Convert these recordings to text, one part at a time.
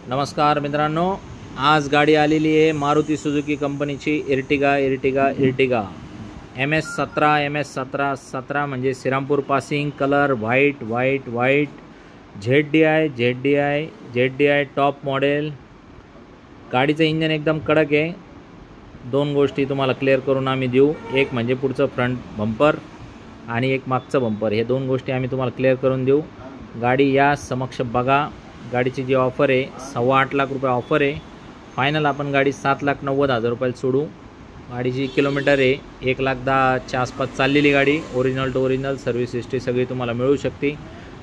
नमस्कार मित्रांनो, आज गाडी आलेली आहे मारुती सुझुकी कंपनीची इर्टिगा MS17 म्हणजे Shrirampur passing, colour white ZDI top model. गाडीचं इंजन एकदम कडक आहे। दोन गोष्टी तुम्हाला क्लिअर करून आम्ही देऊ, एक म्हणजे पुढचं फ्रंट बंपर आणि एक मागचं बंपर, हे दोन गोष्टी आम्ही तुम्हाला क्लिअर करून देऊ। गाडी या समक्ष बघा। गाडीची जी ऑफर आहे 8.25 लाख रुपये ऑफर आहे। फायनल आपण गाडी 7,90,000 रुपयाला सोडू। गाडीची किलोमीटर आहे 1,10,000च्या आसपास चाललेली गाडी। Original to original service history सगळी तुम्हाला मिळू शकते।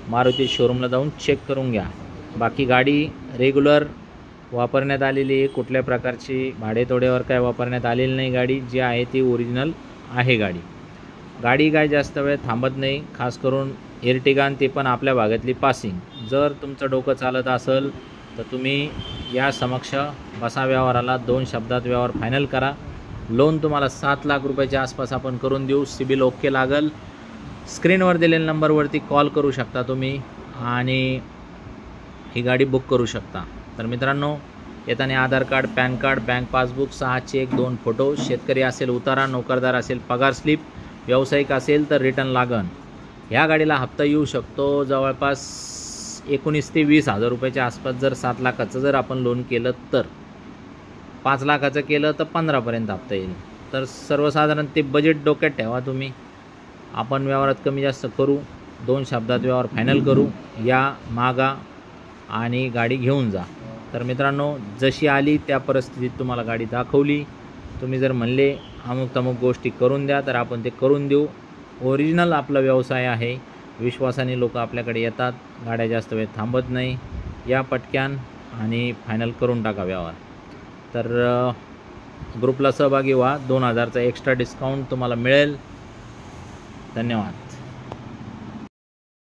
मारुती शोरूमला जाऊन चेक करून घ्या। बाकी गाडी रेग्युलर वापरण्यात आलेली आहे, कुठल्या प्रकारची भाडेतोड्यावर काय वापरण्यात आलेली नाही। गाडी जी आहे ती ओरिजिनल आहे। गाडी काय जास्त वेळ थांबत नाही, खास करून इर्टिगा ते पण आपल्या भागातली पासिंग। जर तुमचं डोकं चालत असेल तर तुम्ही या समक्ष बसा व्यवहाराला, 2 शब्दात व्यवहार फायनल करा। लोन तुम्हाला 7 लाख रुपयाच्या आसपास आपण करून देऊ। सिबिल ओके लागल। स्क्रीनवर दिलेल्या नंबरवरती कॉल करू शकता तुम्ही आणि ही गाडी बुक करू शकता। तर मित्रांनो, येताना Aadhaar card, PAN card, bank passbook, 6 cheque, 2 photo, शेतकरी असेल उतारा, नोकरदार असेल पगार स्लिप, व्यावसायिक असेल तर रिटर्न लागन। ह्या गाडीला हप्ता येऊ शकतो जवळपास 19 ते 20 हजार रुपयाच्या आसपास। जर 7 लाखाचं जर आपण लोन केलं तर, 5 लाखाचं केलं तर 15पर्यंत हप्ता येईल। तर सर्वसाधारण ते बजेट डोक्यात ठेवा तुम्ही। आपण व्यवहारात कमी जास्त करू, 2 शब्दात व्यवहार फायनल करू। या मागा आणि गाडी घेऊन जा। तर मित्रांनो, जशी आली त्या परिस्थितीत तुम्हाला गाडी दाखवली। तुम्ही जर म्हणले अमुक तमुक गोष्टी करून द्या तर आपण ते करून देऊ। ओरिजिनल आपला व्यवसाय आहे, विश्वासाने लोक आपल्याकडे येतात, गाड्या जास्त वेळ थांबत नाही। या पटक्यान आणि फायनल करून टाका व्यवहार। तर ग्रुपला सहभागी व्हा, 2000चा एक्स्ट्रा डिस्काउंट तुम्हाला मिळेल। धन्यवाद।